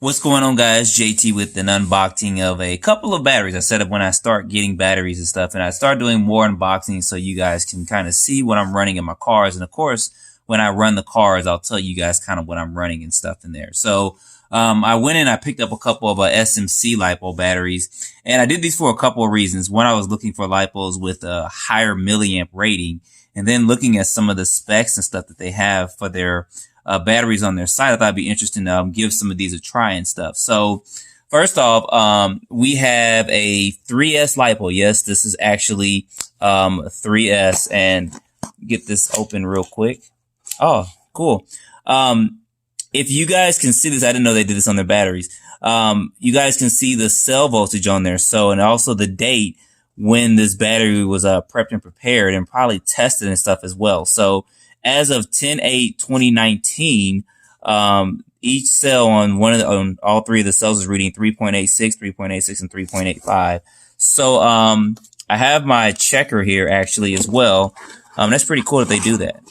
What's going on, guys? JT with an unboxing of a couple of batteries. I said it when I start getting batteries and stuff, and I start doing more unboxing so you guys can kind of see what I'm running in my cars. And of course, when I run the cars, I'll tell you guys kind of what I'm running and stuff in there. So I went in, I picked up a couple of SMC Lipo batteries, and I did these for a couple of reasons. One, I was looking for Lipos with a higher milliamp rating, and then looking at some of the specs and stuff that they have for their batteries on their site. I thought it'd be interesting to give some of these a try and stuff. So first off, we have a 3S Lipo. Yes, this is actually 3S, and get this open real quick. Oh, cool. If you guys can see this, I didn't know they did this on their batteries. You guys can see the cell voltage on there. So, and also the date when this battery was prepped and prepared and probably tested and stuff as well. So as of 10/8/2019, each cell on all three of the cells is reading 3.86, 3.86, and 3.85. So I have my checker here actually as well. That's pretty cool that they do that.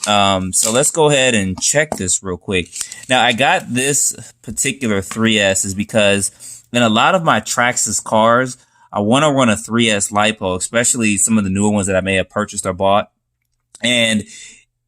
So let's go ahead and check this real quick. Now, I got this particular 3S is because in a lot of my Traxxas cars, I want to run a 3S Lipo, especially some of the newer ones that I may have purchased or bought. And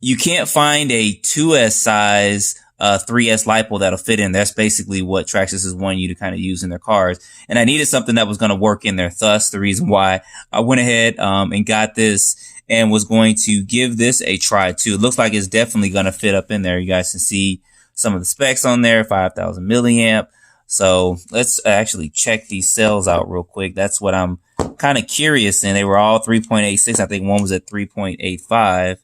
you can't find a 2S size 3S Lipo that'll fit in. That's basically what Traxxas is wanting you to kind of use in their cars. And I needed something that was going to work in there. Thus, the reason why I went ahead and got this and was going to give this a try too. It looks like it's definitely going to fit up in there. You guys can see some of the specs on there, 5,000 milliamp. So let's actually check these cells out real quick. That's what I'm kind of curious in. They were all 3.86. I think one was at 3.85.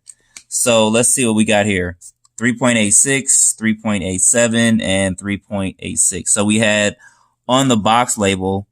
So let's see what we got here. 3.86, 3.87, and 3.86. So we had on the box label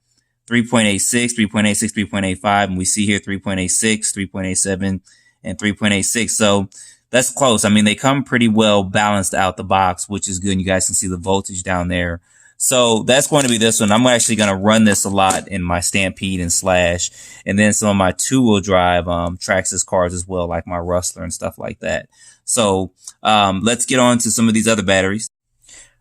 3.86, 3.86, 3.85, and we see here 3.86, 3.87, and 3.86. So that's close. I mean, they come pretty well balanced out the box, which is good. And you guys can see the voltage down there. So that's going to be this one. I'm actually going to run this a lot in my Stampede and Slash, and then some of my two-wheel drive Traxxas cars as well, like my Rustler and stuff like that. So let's get on to some of these other batteries.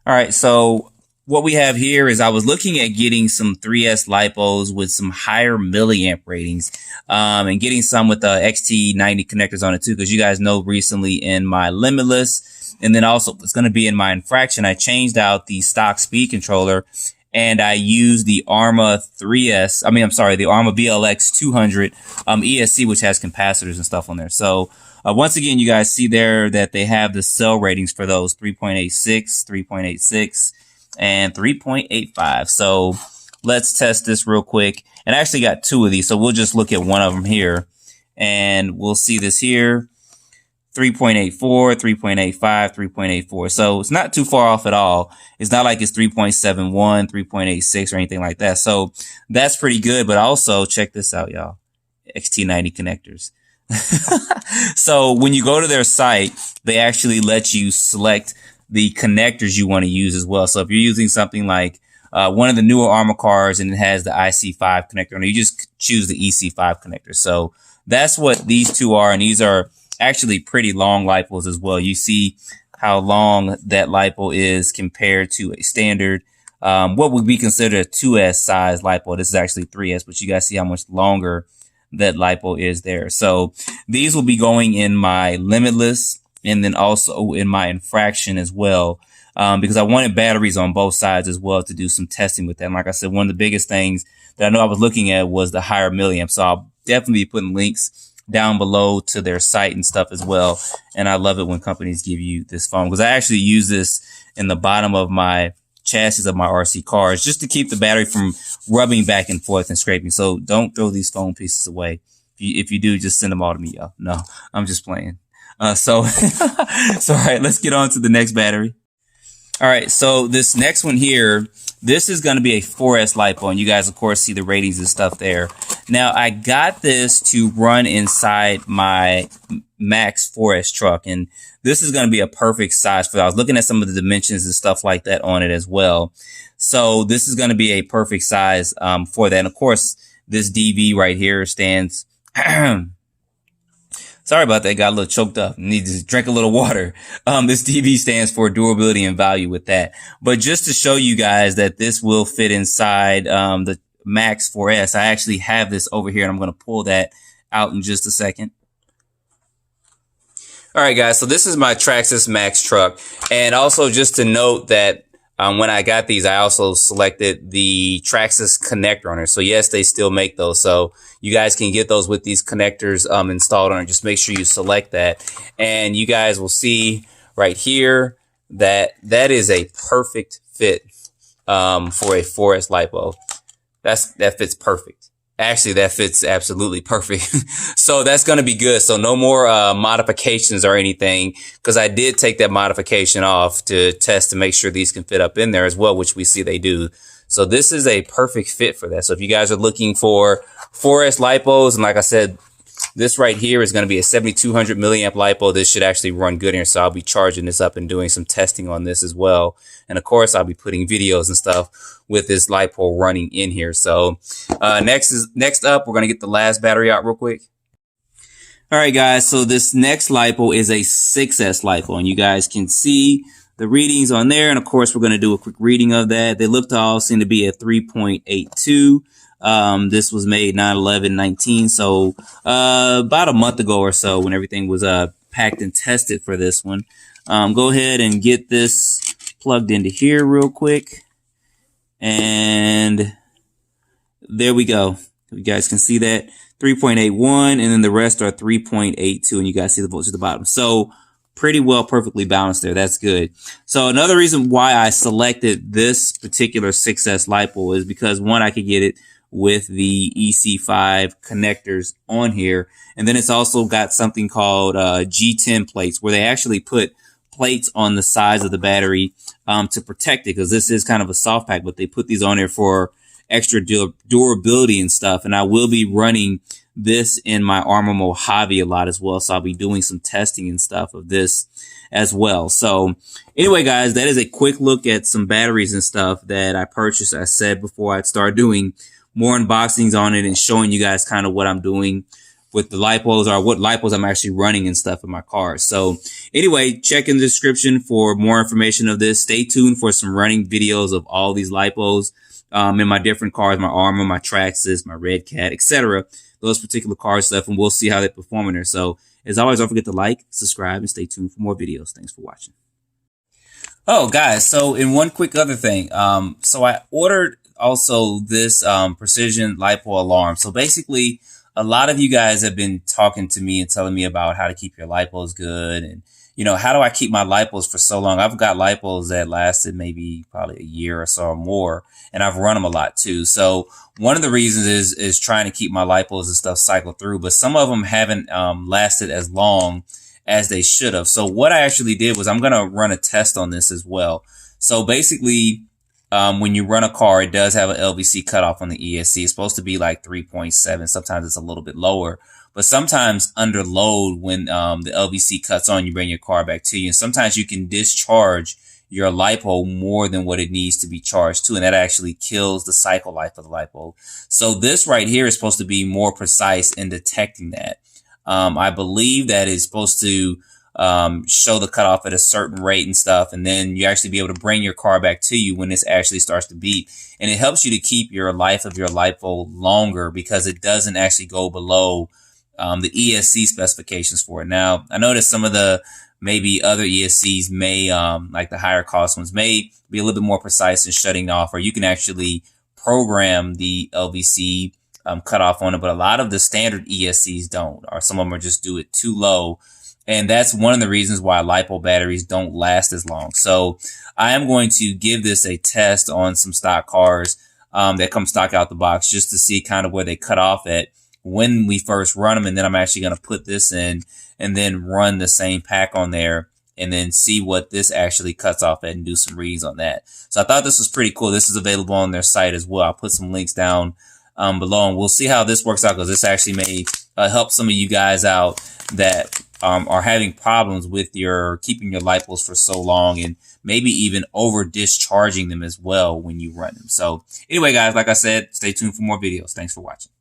All right, so what we have here is I was looking at getting some 3S Lipos with some higher milliamp ratings, and getting some with the XT90 connectors on it too, because you guys know recently in my Limitless, and then also it's going to be in my Infraction, I changed out the stock speed controller and I used the Arma 3S. The Arma BLX 200 ESC, which has capacitors and stuff on there. So once again, you guys see there that they have the cell ratings for those 3.86, 3.86, and 3.85. So let's test this real quick. And I actually got two of these, so we'll just look at one of them here and we'll see this here. 3.84, 3.85, 3.84. So it's not too far off at all. It's not like it's 3.71, 3.86 or anything like that. So that's pretty good. But also check this out, y'all. XT90 connectors. So when you go to their site, they actually let you select the connectors you want to use as well. So if you're using something like one of the newer Arma cars and it has the IC5 connector on it, you just choose the EC5 connector. So that's what these two are. And these are actually pretty long Lipos as well. You see how long that Lipo is compared to a standard, what would be considered a 2S size Lipo. This is actually 3S, but you guys see how much longer that Lipo is there. So these will be going in my Limitless and then also in my Infraction as well, because I wanted batteries on both sides as well to do some testing with them. Like I said, one of the biggest things that I know I was looking at was the higher milliamp. So I'll definitely be putting links down below to their site and stuff as well. And I love it when companies give you this foam, because I actually use this in the bottom of my chassis of my RC cars just to keep the battery from rubbing back and forth and scraping. So don't throw these foam pieces away. If you do, just send them all to me, y'all. No, I'm just playing. So all right, let's get on to the next battery. All right, so this next one here, this is going to be a 4S Lipo, and you guys, of course, see the ratings and stuff there. Now, I got this to run inside my Max 4S truck, and this is going to be a perfect size for that. I was looking at some of the dimensions and stuff like that on it as well. So this is going to be a perfect size for that. And, of course, this DV right here stands Sorry about that. Got a little choked up. Need to drink a little water. This DV stands for durability and value with that. But just to show you guys that this will fit inside, the Max 4S, I actually have this over here and I'm going to pull that out in just a second. All right, guys. So this is my Traxxas Maxx truck. And also just to note that when I got these, I also selected the Traxxas connector on it. So yes, they still make those. So you guys can get those with these connectors installed on it. Just make sure you select that. And you guys will see right here that that is a perfect fit for a 4S Lipo. That fits perfect. Actually, that fits absolutely perfect. So that's going to be good. So no more modifications or anything, because I did take that modification off to test to make sure these can fit up in there as well, which we see they do. So this is a perfect fit for that. So if you guys are looking for 4S Lipos, and like I said, this right here is going to be a 7200 milliamp Lipo. This should actually run good here. So I'll be charging this up and doing some testing on this as well. And of course, I'll be putting videos and stuff with this Lipo running in here. So next up, we're going to get the last battery out real quick. All right, guys. So this next Lipo is a 6S Lipo, and you guys can see the readings on there. And of course, we're going to do a quick reading of that. They look to all seem to be a 3.82. This was made 9/11/19, so about a month ago or so, when everything was packed and tested for this one. Go ahead and get this plugged into here real quick, and there we go. You guys can see that 3.81, and then the rest are 3.82, and you guys see the voltage at the bottom. So pretty well perfectly balanced there. That's good. So another reason why I selected this particular 6S Lipo is because, one, I could get it with the EC5 connectors on here. And then it's also got something called G10 plates, where they actually put plates on the sides of the battery to protect it, because this is kind of a soft pack, but they put these on there for extra durability and stuff. And I will be running this in my Armor Mojave a lot as well. So I'll be doing some testing and stuff of this as well. So anyway, guys, that is a quick look at some batteries and stuff that I purchased. I said before I'd start doing more unboxings on it and showing you guys kind of what I'm doing with the Lipos, or what Lipos I'm actually running and stuff in my cars. So anyway, check in the description for more information of this. Stay tuned for some running videos of all these Lipos in my different cars, my Armor, my Traxxas, my Red Cat, etc. Those particular car stuff, and we'll see how they perform in there. So as always, don't forget to like, subscribe, and stay tuned for more videos. Thanks for watching. Oh, guys, so in one quick other thing, so I ordered also this precision Lipo alarm. So basically, a lot of you guys have been talking to me and telling me about how to keep your Lipos good, and you know, how do I keep my Lipos for so long? I've got Lipos that lasted maybe probably a year or so or more, and I've run them a lot too. So one of the reasons is trying to keep my Lipos and stuff cycle through, but some of them haven't lasted as long as they should have. So what I actually did was, I'm going to run a test on this as well. So basically, when you run a car, it does have an LVC cutoff on the ESC. It's supposed to be like 3.7. Sometimes it's a little bit lower, but sometimes under load, when the LVC cuts on, you bring your car back to you. And sometimes you can discharge your Lipo more than what it needs to be charged to, and that actually kills the cycle life of the Lipo. So this right here is supposed to be more precise in detecting that. I believe that it's supposed to show the cutoff at a certain rate and stuff, and then you actually be able to bring your car back to you when this actually starts to beep. And it helps you to keep your life of your Lipo longer, because it doesn't actually go below the ESC specifications for it. Now, I noticed some of the maybe other ESCs may, like the higher cost ones, may be a little bit more precise in shutting off, or you can actually program the LVC cutoff on it, but a lot of the standard ESCs don't, or some of them are just do it too low. And that's one of the reasons why Lipo batteries don't last as long. So I am going to give this a test on some stock cars that come stock out the box, just to see kind of where they cut off at when we first run them. And then I'm actually going to put this in and then run the same pack on there, and then see what this actually cuts off at and do some readings on that. So I thought this was pretty cool. This is available on their site as well. I'll put some links down below, and we'll see how this works out, because this actually may help some of you guys out that are having problems with keeping your Lipos for so long, and maybe even over discharging them as well when you run them. So anyway, guys, like I said, stay tuned for more videos. Thanks for watching.